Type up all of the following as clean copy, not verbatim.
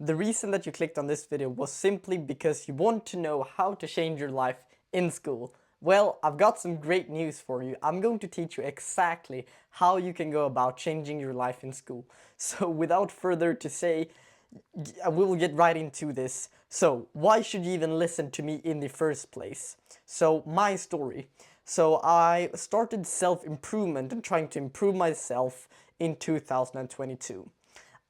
The reason that you clicked on this video was simply because you want to know how to change your life in school. Well, I've got some great news for you. I'm going to teach you exactly how you can go about changing your life in school. So without further to say, we will get right into this. So why should you even listen to me in the first place? So my story. So I started self-improvement and trying to improve myself in 2022.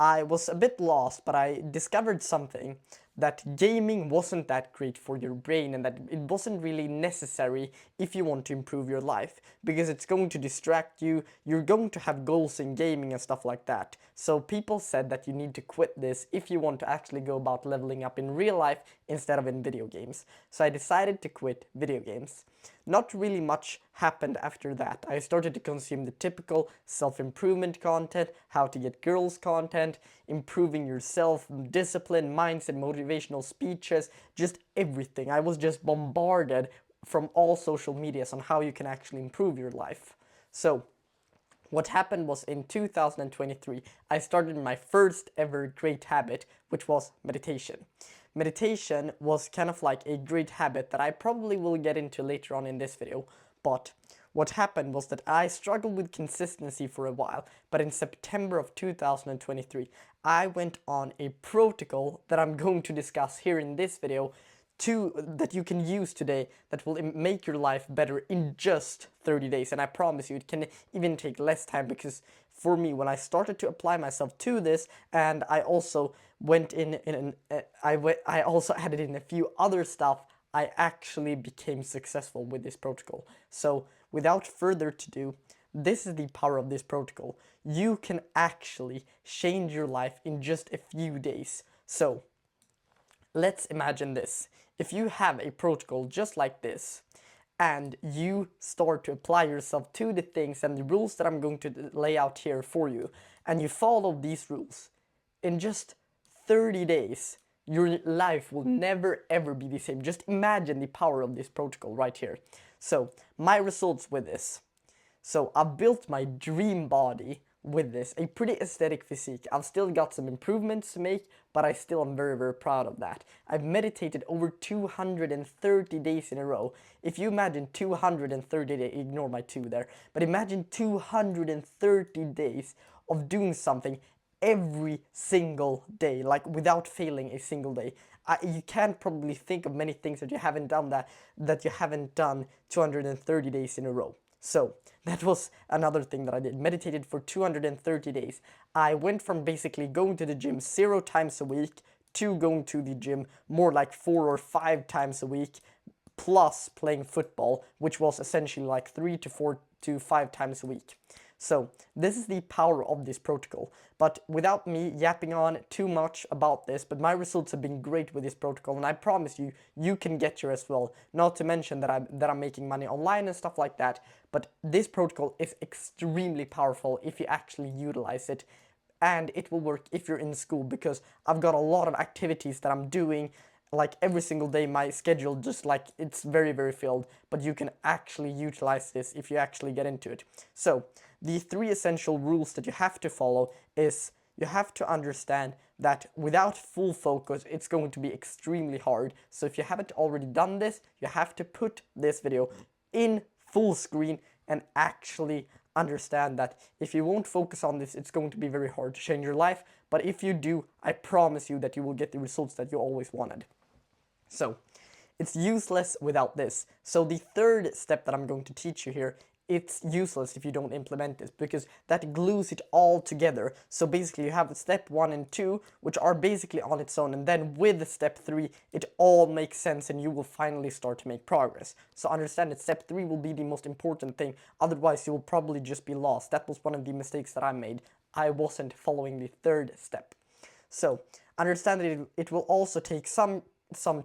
I was a bit lost, but I discovered something that gaming wasn't that great for your brain and that it wasn't really necessary if you want to improve your life, because it's going to distract you, you're going to have goals in gaming and stuff like that. So people said that you need to quit this if you want to actually go about leveling up in real life instead of in video games. So I decided to quit video games. Not really much happened after that. I started to consume the typical self-improvement content, how to get girls content, improving yourself, discipline, mindset, motivational speeches, just everything. I was just bombarded from all social medias on how you can actually improve your life. So what happened was in 2023, I started my first ever great habit, which was meditation. Meditation was kind of like a great habit that I probably will get into later on in this video, but what happened was that I struggled with consistency for a while, but in September of 2023, I went on a protocol that I'm going to discuss here in this video that you can use today that will make your life better in just 30 days. And I promise you it can even take less time, because for me, when I started to apply myself to this, and I also went I also added in a few other stuff, I actually became successful with this protocol. So without further ado, this is the power of this protocol. You can actually change your life in just a few days. So let's imagine this. If you have a protocol just like this, and you start to apply yourself to the things and the rules that I'm going to lay out here for you, and you follow these rules, in just 30 days, your life will never ever be the same. Just imagine the power of this protocol right here. So, my results with this. So I've built my dream body with this, a pretty aesthetic physique. I've still got some improvements to make, but I still am very, very proud of that. I've meditated over 230 days in a row. If you imagine 230 days, ignore my 2 there, but imagine 230 days of doing something every single day, like without failing a single day. You can't probably think of many things that you haven't done that you haven't done 230 days in a row. So that was another thing that I did. Meditated for 230 days. I went from basically going to the gym 0 times a week to going to the gym more like 4 or 5 times a week, plus playing football, which was essentially like 3 to 4 to 5 times a week. So this is the power of this protocol. But without me yapping on too much about this, but my results have been great with this protocol, and I promise you, you can get here as well. Not to mention that I'm making money online and stuff like that. But this protocol is extremely powerful if you actually utilize it. And it will work if you're in school, because I've got a lot of activities that I'm doing like every single day. My schedule just like it's very, very filled, but you can actually utilize this if you actually get into it. So the 3 essential rules that you have to follow is you have to understand that without full focus it's going to be extremely hard. So if you haven't already done this, you have to put this video in full screen and actually understand that if you won't focus on this, it's going to be very hard to change your life. But if you do, I promise you that you will get the results that you always wanted. So it's useless without this. So the third step that I'm going to teach you here, it's useless if you don't implement this, because that glues it all together. So basically you have step 1 and 2, which are basically on its own, and then with step 3 it all makes sense and you will finally start to make progress. So understand that step 3 will be the most important thing, otherwise you will probably just be lost. That was one of the mistakes that I made. I wasn't following the third step. So understand that it will also take some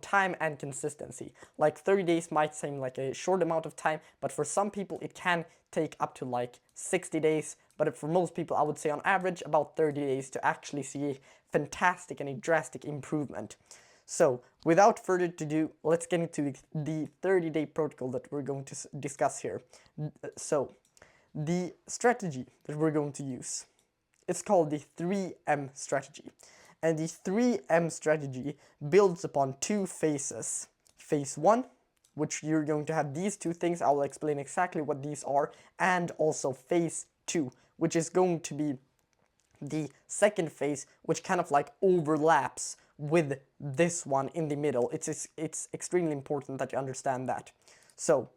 time and consistency. Like 30 days might seem like a short amount of time, but for some people it can take up to like 60 days. But for most people, I would say on average about 30 days to actually see a fantastic and a drastic improvement. So without further ado, let's get into the 30-day protocol that we're going to discuss here. So the strategy that we're going to use, it's called the 3M strategy. And the 3M strategy builds upon two phases. Phase 1, which you're going to have these two things, I will explain exactly what these are, and also phase 2, which is going to be the second phase, which kind of like overlaps with this one in the middle. It's extremely important that you understand that. So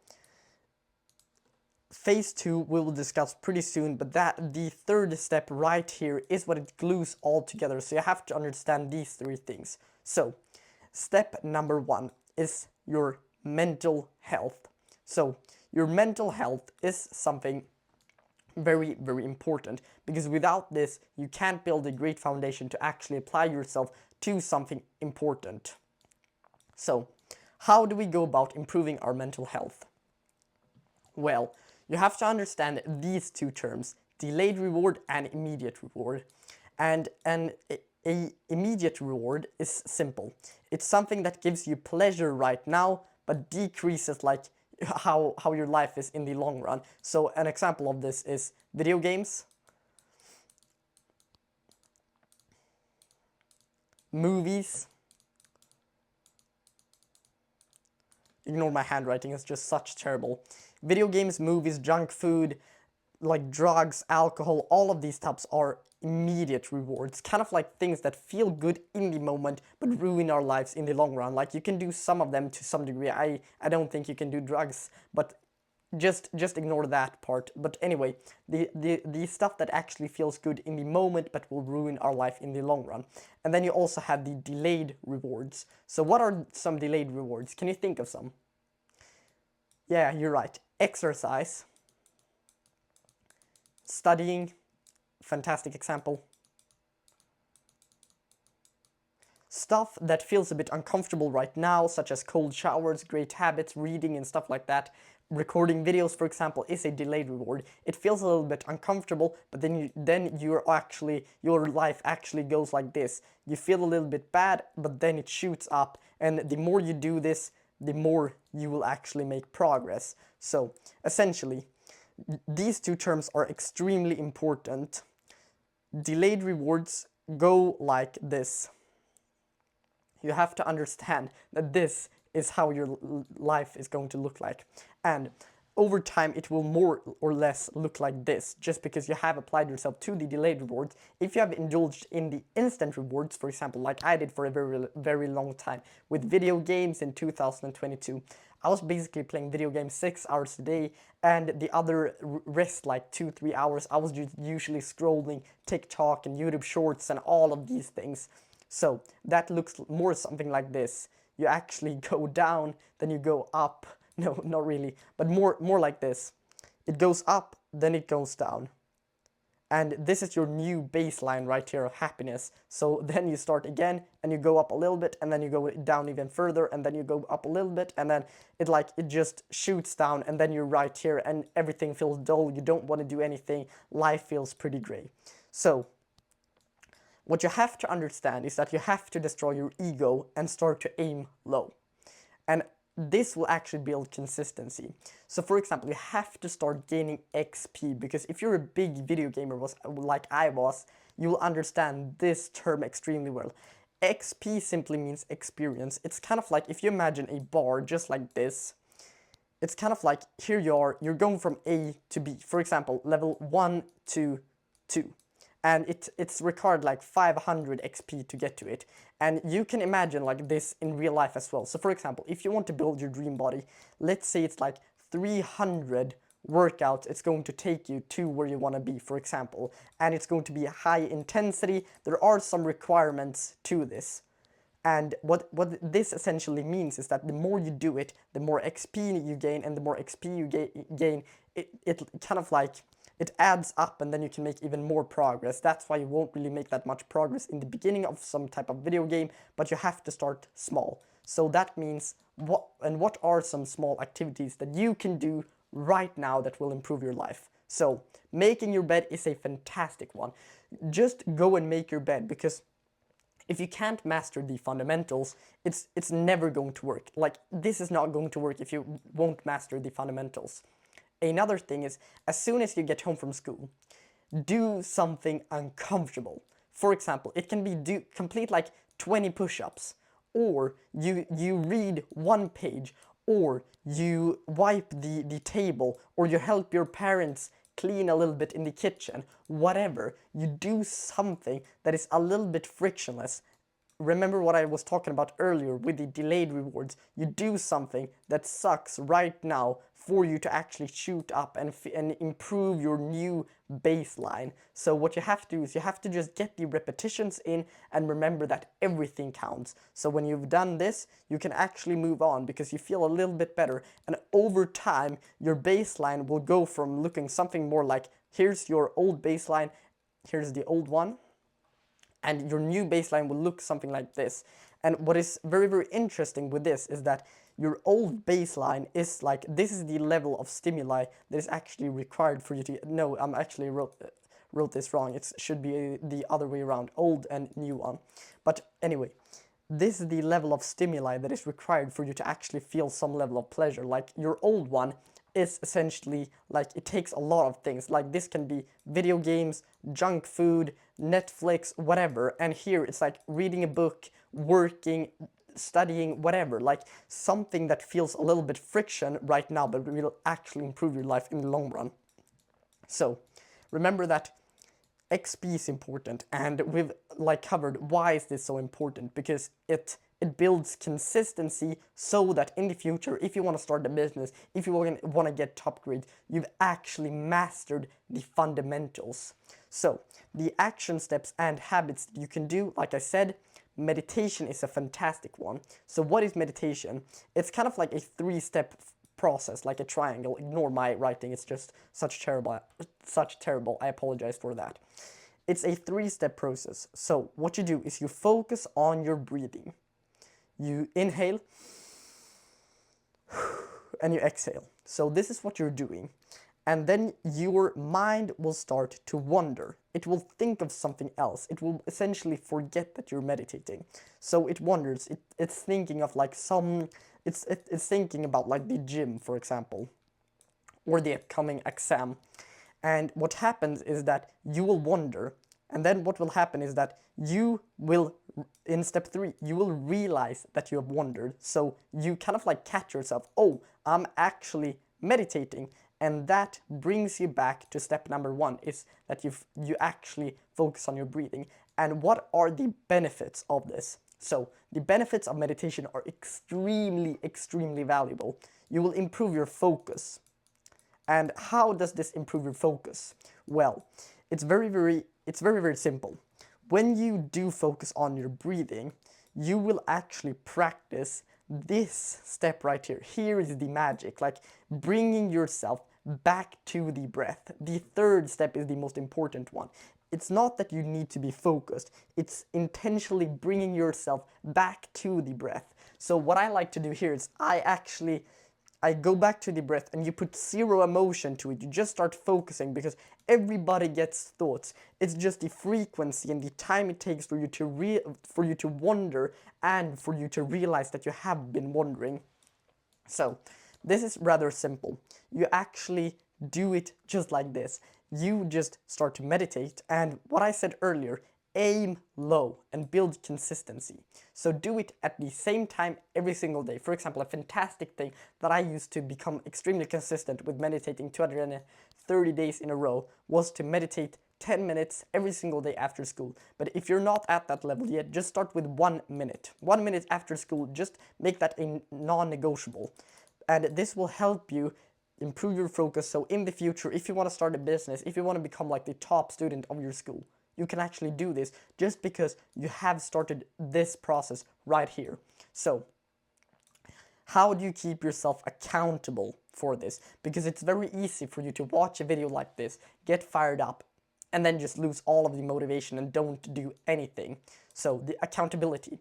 phase 2 we will discuss pretty soon, but that the third step right here is what it glues all together. So you have to understand these three things. So step number 1 is your mental health. So your mental health is something very, very important, because without this you can't build a great foundation to actually apply yourself to something important. So how do we go about improving our mental health? Well, you have to understand these two terms, delayed reward and immediate reward. And a immediate reward is simple. It's something that gives you pleasure right now, but decreases like how your life is in the long run. So an example of this is video games, movies. Ignore my handwriting, it's just such terrible. Video games, movies, junk food, like drugs, alcohol, all of these types are immediate rewards, kind of like things that feel good in the moment but ruin our lives in the long run. Like you can do some of them to some degree. I don't think you can do drugs, but just ignore that part. But anyway, the stuff that actually feels good in the moment but will ruin our life in the long run. And then you also have the delayed rewards. So what are some delayed rewards? Can you think of some? Yeah, you're right. Exercise, studying, fantastic example. Stuff that feels a bit uncomfortable right now, such as cold showers, great habits, reading and stuff like that. Recording videos, for example, is a delayed reward. It feels a little bit uncomfortable, but then your life actually goes like this. You feel a little bit bad, but then it shoots up, and the more you do this, the more you will actually make progress. So essentially, these two terms are extremely important. Delayed rewards go like this. You have to understand that this is how your life is going to look like. And over time it will more or less look like this, just because you have applied yourself to the delayed rewards. If you have indulged in the instant rewards, for example, like I did for a very, very long time with video games in 2022, I was basically playing video games 6 hours a day, and the other rest, like 2-3 hours, I was just usually scrolling TikTok and YouTube Shorts and all of these things. So that looks more something like this. You actually go down, then you go up. No, not really, but more like this. It goes up, then it goes down. And this is your new baseline right here of happiness. So then you start again, and you go up a little bit, and then you go down even further, and then you go up a little bit, and then it just shoots down, and then you're right here, and everything feels dull. You don't want to do anything. Life feels pretty gray. So what you have to understand is that you have to destroy your ego and start to aim low. And this will actually build consistency. So for example, you have to start gaining XP, because if you're a big video gamer like I was, you will understand this term extremely well. XP simply means experience. It's kind of like if you imagine a bar just like this. It's kind of like here you're going from A to B. For example, level 1 to 2. And it's required like 500 XP to get to it. And you can imagine like this in real life as well. So for example, if you want to build your dream body, let's say it's like 300 workouts it's going to take you to where you want to be, for example. And it's going to be high intensity. There are some requirements to this. And what this essentially means is that the more you do it, the more XP you gain, and the more XP you gain, it kind of like, it adds up, and then you can make even more progress. That's why you won't really make that much progress in the beginning of some type of video game, but you have to start small. So that means what are some small activities that you can do right now that will improve your life? So making your bed is a fantastic one. Just go and make your bed, because if you can't master the fundamentals, it's never going to work. Like, this is not going to work if you won't master the fundamentals. Another thing is, as soon as you get home from school, do something uncomfortable. For example, it can be complete like 20 push-ups, or you read one page, or you wipe the table, or you help your parents clean a little bit in the kitchen. Whatever, you do something that is a little bit frictionless. Remember what I was talking about earlier with the delayed rewards. You do something that sucks right now for you to actually shoot up and improve your new baseline. So what you have to do is you have to just get the repetitions in and remember that everything counts. So when you've done this, you can actually move on because you feel a little bit better, and over time your baseline will go from looking something more like, here's your old baseline, here's the old one, and your new baseline will look something like this. And what is very, very interesting with this is that your old baseline is like, this is the level of stimuli that is actually required for you to, no, I'm actually wrote this wrong. It should be the other way around, old and new one. But anyway, this is the level of stimuli that is required for you to actually feel some level of pleasure. Like your old one is essentially like, it takes a lot of things. Like this can be video games, junk food, Netflix, whatever. And here it's like reading a book, working, studying, whatever. Like something that feels a little bit friction right now, but will actually improve your life in the long run. So remember that XP is important, and we've like covered why is this so important, because it builds consistency so that in the future, if you want to start a business, if you want to get top grades, you've actually mastered the fundamentals. So the action steps and habits that you can do, like I said, meditation is a fantastic one. So what is meditation? It's kind of like a 3-step process, like a triangle. Ignore my writing, it's just such terrible, I apologize for that. It's a 3-step process. So what you do is you focus on your breathing. You inhale and you exhale. So this is what you're doing. And then your mind will start to wander. It will think of something else. It will essentially forget that you're meditating. So it wanders. It's thinking of like it's thinking about like the gym, for example, or the upcoming exam. And what happens is that you will wander, and then what will happen is that you will, in step 3, you will realize that you have wandered. So you kind of like catch yourself, oh, I'm actually meditating. And that brings you back to step number 1, is that you actually focus on your breathing. And what are the benefits of this? So the benefits of meditation are extremely, extremely valuable. You will improve your focus. And how does this improve your focus? Well, it's very, very simple. When you do focus on your breathing, you will actually practice this step right here. Here is the magic, like bringing yourself back to the breath. The 3rd step is the most important one. It's not that you need to be focused, it's intentionally bringing yourself back to the breath. So what I like to do here is I go back to the breath, and you put 0 emotion to it. You just start focusing, because everybody gets thoughts. It's just the frequency and the time it takes for you to wonder and for you to realize that you have been wondering. So this is rather simple. You actually do it just like this. You just start to meditate, and what I said earlier, aim low and build consistency. So do it at the same time every single day. For example, a fantastic thing that I used to become extremely consistent with meditating 230 days in a row was to meditate 10 minutes every single day after school. But if you're not at that level yet, just start with 1 minute. 1 minute after school, just make that a non-negotiable. And this will help you improve your focus. So in the future, if you want to start a business, if you want to become like the top student of your school, you can actually do this just because you have started this process right here. So how do you keep yourself accountable for this? Because it's very easy for you to watch a video like this, get fired up, and then just lose all of the motivation and don't do anything. So the accountability.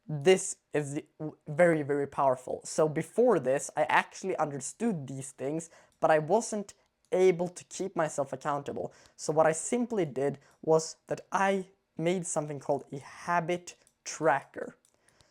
This is very, very powerful. So before this, I actually understood these things, but I wasn't able to keep myself accountable. So what I simply did was that I made something called a habit tracker.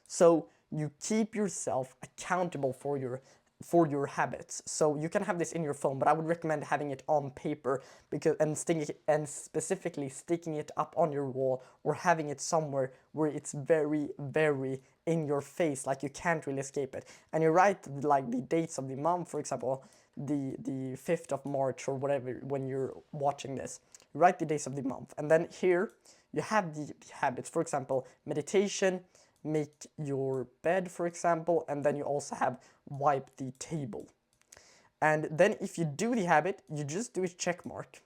So you keep yourself accountable for your for your habits. So you can have this in your phone, but I would recommend having it on paper, because and specifically sticking it up on your wall, or having it somewhere where it's very, very in your face, like you can't really escape it. And you write like the dates of the month, for example, the 5th of March or whatever, when you're watching this. You write the days of the month, and then here you have the habits, for example, meditation, make your bed, for example, and then you also have wipe the table. And then if you do the habit, you just do a check mark.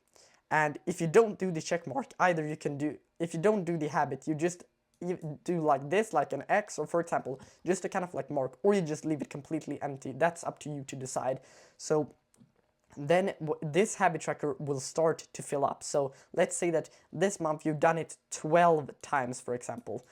And if you don't do the check mark, either you can do, if you don't do the habit, you just do like this, like an X, or for example, just a kind of like mark, or you just leave it completely empty. That's up to you to decide. So then this habit tracker will start to fill up. So let's say that this month you've done it 12 times, for example.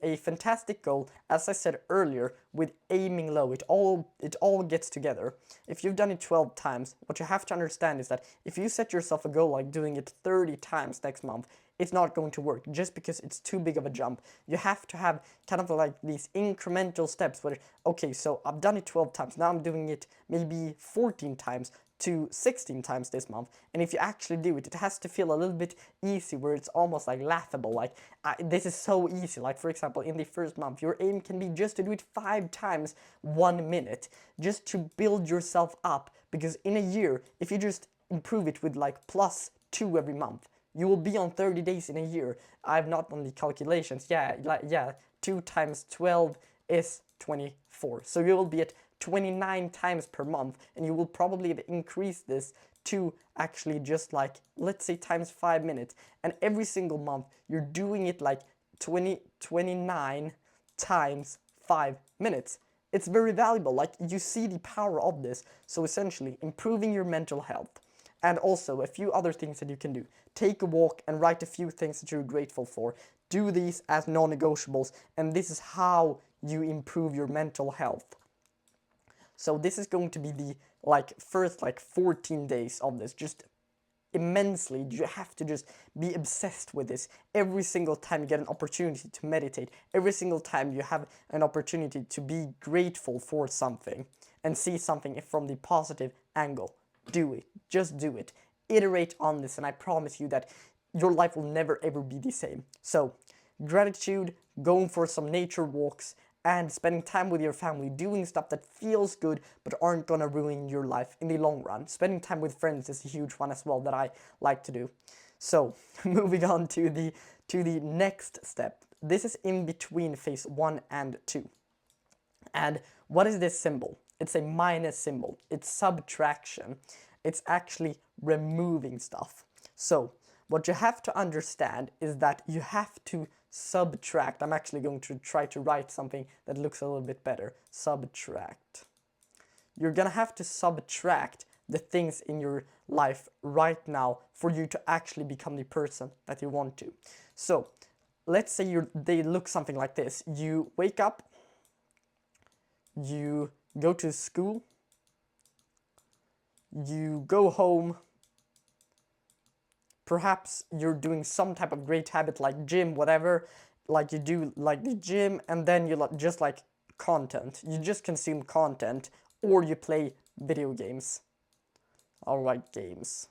A fantastic goal, as I said earlier, with aiming low, it all gets together. If you've done it 12 times, what you have to understand is that if you set yourself a goal like doing it 30 times next month, it's not going to work, just because it's too big of a jump. You have to have kind of like these incremental steps where, okay, so I've done it 12 times, now I'm doing it maybe 14 times to 16 times this month. And if you actually do it, it has to feel a little bit easy, where it's almost like laughable, like this is so easy. Like for example, in the first month, your aim can be just to do it 5 times 1 minute, just to build yourself up, because in a year, if you just improve it with like +2 every month, you will be on 30 days in a year. I've not done the calculations. Yeah, 2 times 12 is 24. So you will be at 29 times per month, and you will probably increase this to actually just like, let's say, times 5 minutes. And every single month, you're doing it like 29 times 5 minutes. It's very valuable. Like, you see the power of this. So essentially, improving your mental health. And also a few other things that you can do. Take a walk and write a few things that you're grateful for. Do these as non-negotiables, and this is how you improve your mental health. So this is going to be the first 14 days of this, just immensely. You have to just be obsessed with this. Every single time you get an opportunity to meditate, every single time you have an opportunity to be grateful for something and see something from the positive angle, do it. Just do it. Iterate on this, and I promise you that your life will never ever be the same. So, gratitude, going for some nature walks, and spending time with your family, doing stuff that feels good but aren't gonna ruin your life in the long run. Spending time with friends is a huge one as well that I like to do. So, moving on to the next step. This is in between phase 1 and 2. And what is this symbol? It's a minus symbol. It's subtraction. It's actually removing stuff. So what you have to understand is that you have to subtract. I'm actually going to try to write something that looks a little bit better. Subtract. You're gonna have to subtract the things in your life right now for you to actually become the person that you want to. So let's say they look something like this. You wake up, you go to school, you go home, perhaps you're doing some type of great habit like gym, whatever, like you do like the gym, and then you just like content, you just consume content, or you play video games. Alright, games.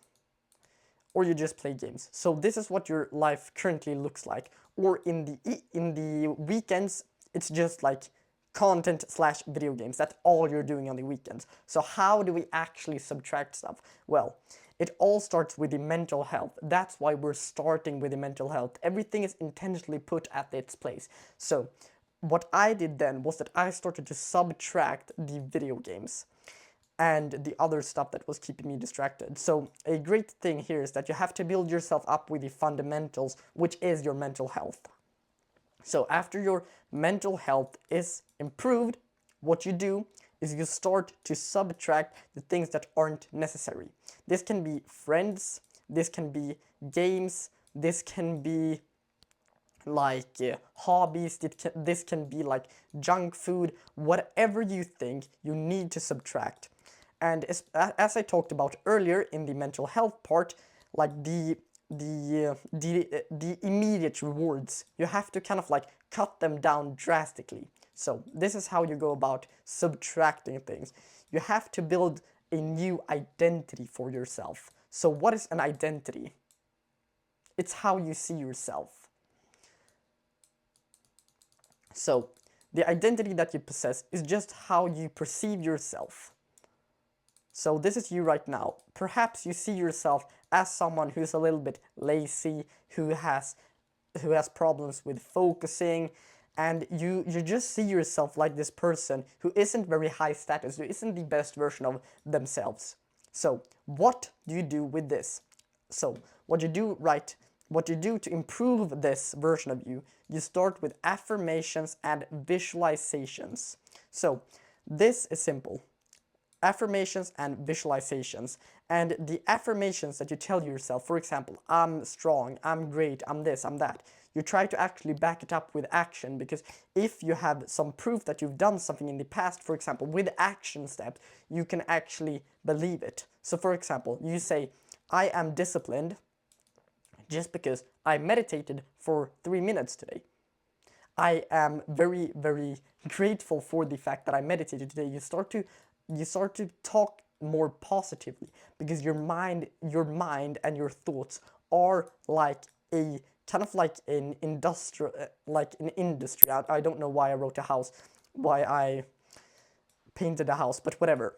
Or you just play games. So this is what your life currently looks like. Or in the weekends, it's just like content/video games. That's all you're doing on the weekends. So how do we actually subtract stuff? Well, it all starts with the mental health. That's why we're starting with the mental health. Everything is intentionally put at its place. So what I did then was that I started to subtract the video games and the other stuff that was keeping me distracted. So a great thing here is that you have to build yourself up with the fundamentals, which is your mental health. So after your mental health is improved, what you do is you start to subtract the things that aren't necessary. This can be friends, this can be games, this can be like hobbies, this can be like junk food, whatever you think you need to subtract. And as I talked about earlier in the mental health part, like the immediate rewards, you have to kind of like cut them down drastically. So this is how you go about subtracting things. you have to build a new identity for yourself. So what is an identity? It's how you see yourself. So the identity that you possess is just how you perceive yourself. So this is you right now. Perhaps you see yourself as someone who's a little bit lazy, who has problems with focusing, and you just see yourself like this person who isn't very high status, who isn't the best version of themselves. So what do you do with this? So what you do to improve this version of you, you start with affirmations and visualizations. So this is simple. Affirmations and visualizations. And the affirmations that you tell yourself, for example, I'm strong, I'm great, I'm this, I'm that. You try to actually back it up with action, because if you have some proof that you've done something in the past, for example, with action steps, you can actually believe it. So for example, you say, I am disciplined just because I meditated for 3 minutes today. I am very, very grateful for the fact that I meditated today. You start to talk more positively, because your mind and your thoughts are like a kind of like an industrial, industry. I don't know why I wrote a house, why I painted a house, but whatever.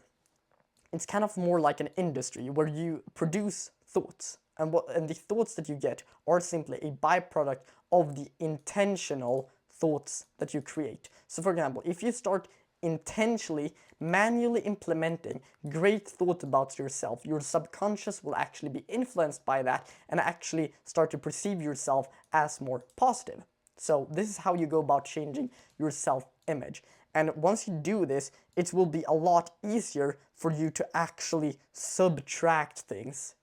It's kind of more like an industry where you produce thoughts, and the thoughts that you get are simply a byproduct of the intentional thoughts that you create. So for example, if you start intentionally manually implementing great thoughts about yourself, your subconscious will actually be influenced by that and actually start to perceive yourself as more positive. So this is how you go about changing your self-image. And once you do this, it will be a lot easier for you to actually subtract things.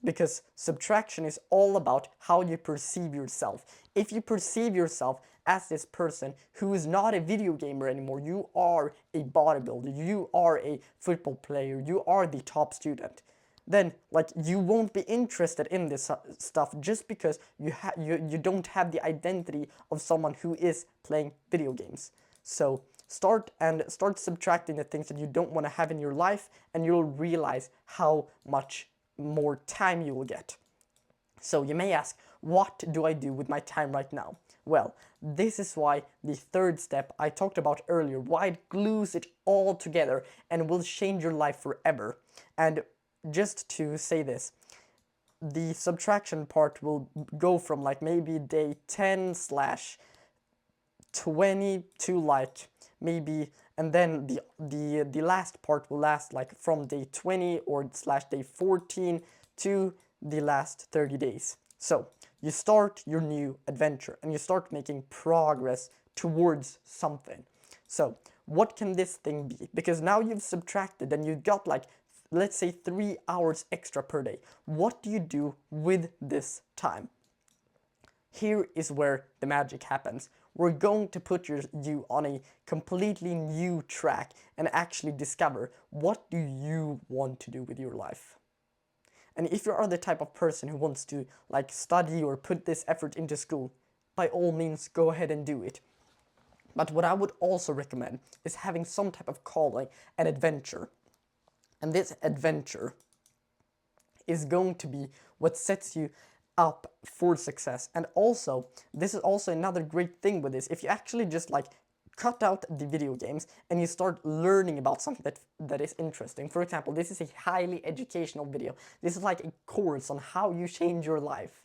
Because subtraction is all about how you perceive yourself. If you perceive yourself as this person who is not a video gamer anymore, you are a bodybuilder, you are a football player, you are the top student, then like you won't be interested in this stuff just because you don't have the identity of someone who is playing video games. So start subtracting the things that you don't want to have in your life, and you'll realize how much more time you will get. So you may ask, what do I do with my time right now? Well, this is why the third step I talked about earlier, why it glues it all together and will change your life forever. And just to say this, the subtraction part will go from like maybe day 10/20 to like maybe, and then the last part will last like from day 20 or slash day 14 to the last 30 days. So you start your new adventure and you start making progress towards something. So what can this thing be? Because now you've subtracted and you've got like, let's say 3 hours extra per day. What do you do with this time? Here is where the magic happens. We're going to put you on a completely new track and actually discover, what do you want to do with your life? And if you are the type of person who wants to like study or put this effort into school, by all means go ahead and do it. But what I would also recommend is having some type of calling and adventure. And this adventure is going to be what sets you up for success. And also, this is also another great thing with this. If you actually just like cut out the video games and you start learning about something that is interesting. For example, this is a highly educational video. This is like a course on how you change your life.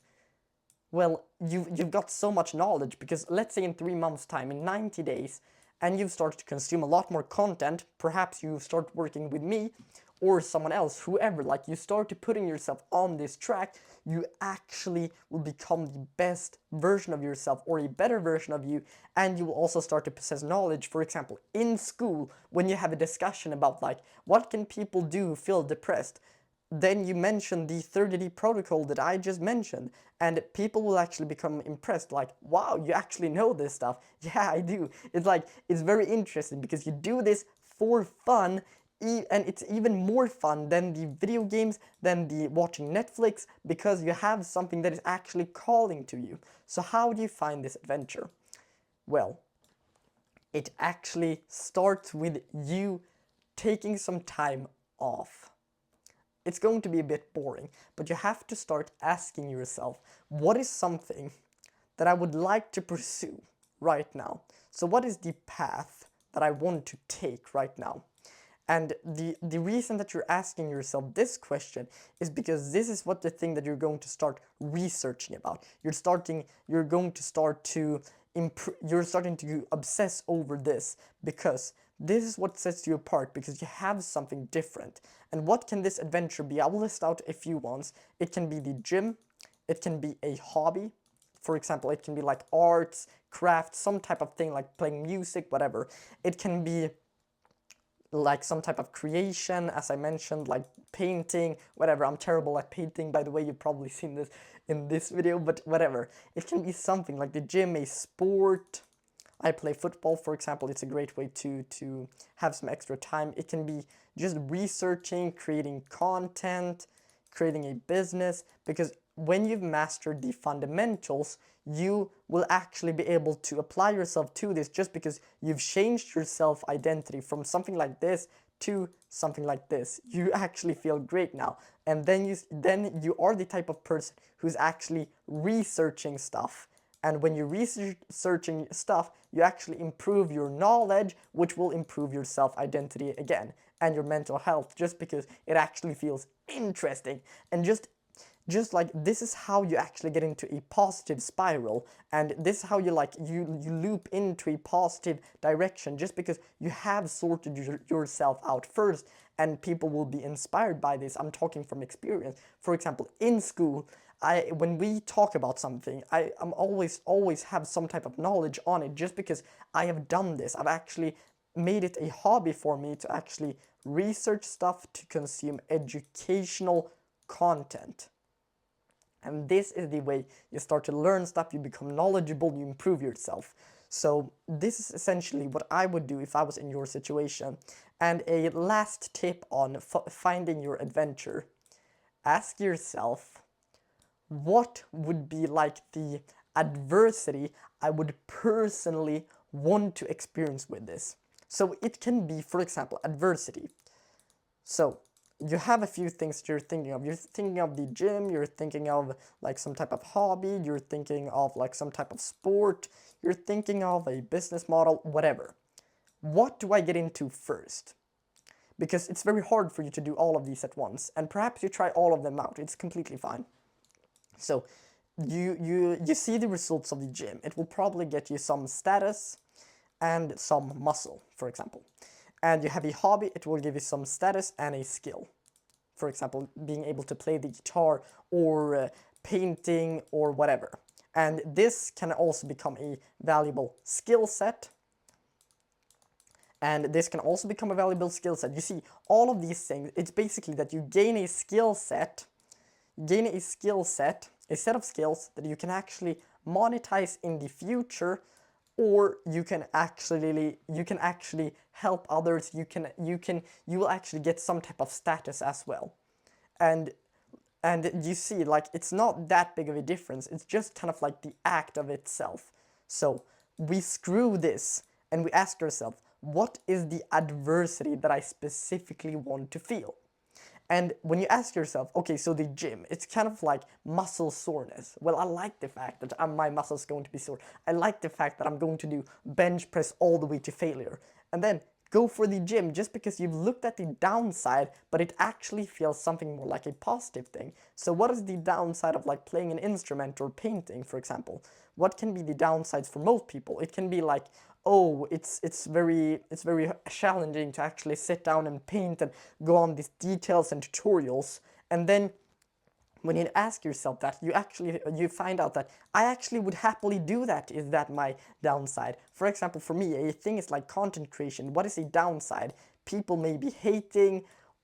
Well, you've got so much knowledge, because let's say in 3 months time, in 90 days, and you've started to consume a lot more content, perhaps you start working with me or someone else, whoever, like you start to putting yourself on this track, you actually will become the best version of yourself, or a better version of you, and you will also start to possess knowledge. For example, in school, when you have a discussion about like, what can people do who feel depressed? Then you mention the 30-day protocol that I just mentioned, and people will actually become impressed, like, wow, you actually know this stuff. Yeah, I do. It's like, it's very interesting because you do this for fun, and it's even more fun than the video games, than the watching Netflix, because you have something that is actually calling to you. So how do you find this adventure? Well, it actually starts with you taking some time off. It's going to be a bit boring, but you have to start asking yourself, what is something that I would like to pursue right now? So what is the path that I want to take right now? And the reason that you're asking yourself this question is because this is what the thing that you're going to start researching about. You're going to start to you're starting to obsess over this, because this is what sets you apart, because you have something different. And what can this adventure be? I will list out a few ones. It can be the gym, it can be a hobby. For example, it can be like arts, crafts, some type of thing like playing music, whatever. It can be like some type of creation, as I mentioned, like painting, whatever. I'm terrible at painting, by the way, you've probably seen this in this video, but whatever. It can be something like the gym, a sport. I play football, for example. It's a great way to have some extra time. It can be just researching, creating content, creating a business, because when you've mastered the fundamentals, you will actually be able to apply yourself to this, just because you've changed your self-identity from something like this to something like this. You actually feel great now, and then you are the type of person who's actually researching stuff. And when you're researching stuff, you actually improve your knowledge, which will improve your self-identity again, and your mental health, just because it actually feels interesting. And just like this is how you actually get into a positive spiral, and this is how you loop into a positive direction, just because you have sorted yourself out first, and people will be inspired by this. I'm talking from experience. For example, in school, when we talk about something, I'm always have some type of knowledge on it, just because I have done this. I've actually made it a hobby for me to actually research stuff, to consume educational content. And this is the way you start to learn stuff, you become knowledgeable, you improve yourself. So this is essentially what I would do if I was in your situation. And a last tip on finding your adventure. Ask yourself, what would be like the adversity I would personally want to experience with this? So it can be, for example, adversity. So you have a few things that you're thinking of. You're thinking of the gym, you're thinking of like some type of hobby, you're thinking of like some type of sport, you're thinking of a business model, whatever. What do I get into first? Because it's very hard for you to do all of these at once, and perhaps you try all of them out. It's completely fine. So you see the results of the gym. It will probably get you some status and some muscle, for example. And you have a hobby, it will give you some status and a skill. For example, being able to play the guitar, or painting, or whatever. And this can also become a valuable skill set. And this can also become a valuable skill set. You see, all of these things, it's basically that you gain a skill set, a set of skills that you can actually monetize in the future, or you can actually help others. You will actually get some type of status as well. And you see, like, it's not that big of a difference. It's just kind of like the act of itself. So we screw this and we ask ourselves, what is the adversity that I specifically want to feel? And when you ask yourself, okay, so the gym, it's kind of like muscle soreness. Well, I like the fact that my muscle's going to be sore. I like the fact that I'm going to do bench press all the way to failure. And then go for the gym just because you've looked at the downside, but it actually feels something more like a positive thing. So what is the downside of like playing an instrument or painting, for example? What can be the downsides for most people? It can be like, oh, it's very challenging to actually sit down and paint and go on these details and tutorials. And then when you ask yourself that, you find out that I actually would happily do that. Is that my downside? For example, for me, a thing is like content creation. What is a downside? People may be hating,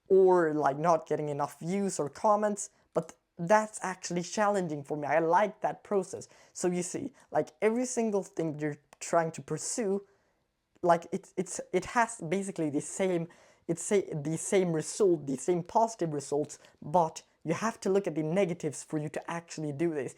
or like not getting enough views or comments, but that's actually challenging for me. I like that process. So you see, like every single thing you're trying to pursue, like it has basically the same result, the same positive results, but you have to look at the negatives for you to actually do this.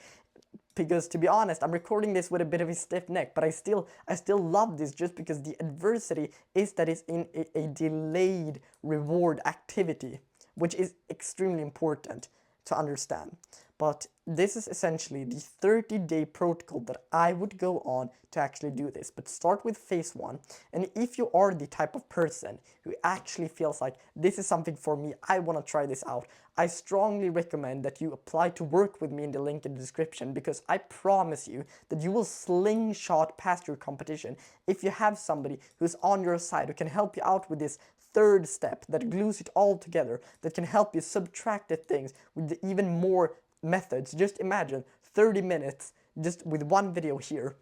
because to be honest, I'm recording this with a bit of a stiff neck, but I still love this just because the adversity is that it's in a delayed reward activity, which is extremely important to understand. But this is essentially the 30-day protocol that I would go on to actually do this. But start with phase 1. And if you are the type of person who actually feels like this is something for me, I want to try this out, I strongly recommend that you apply to work with me in the link in the description, because I promise you that you will slingshot past your competition if you have somebody who's on your side who can help you out with this third step that glues it all together, that can help you subtract the things with even more methods. Just imagine 30 minutes just with one video here,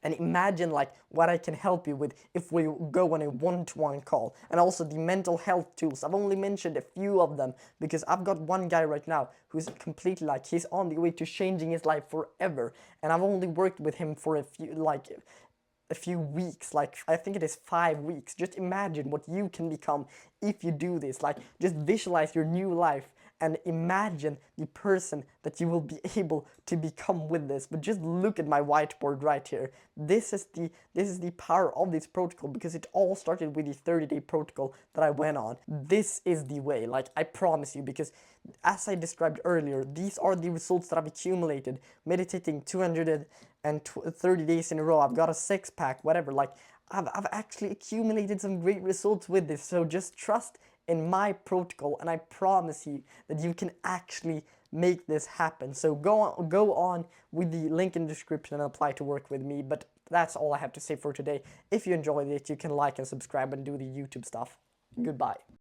and imagine like what I can help you with if we go on a one-to-one call. And also the mental health tools. I've only mentioned a few of them because I've got one guy right now who's completely like, he's on the way to changing his life forever, and I've only worked with him for a few weeks, like I think it is 5 weeks. Just imagine what you can become if you do this. Like, just visualize your new life and imagine the person that you will be able to become with this. But just look at my whiteboard right here. This is the power of this protocol, because it all started with the 30-day protocol that I went on. This is the way, like I promise you, because as I described earlier, these are the results that I've accumulated meditating 230 days in a row. I've got a 6-pack, whatever. Like, I've actually accumulated some great results with this. So just trust in my protocol, and I promise you that you can actually make this happen. So go on with the link in the description and apply to work with me. But that's all I have to say for today. If you enjoyed it, you can like and subscribe and do the YouTube stuff. Goodbye.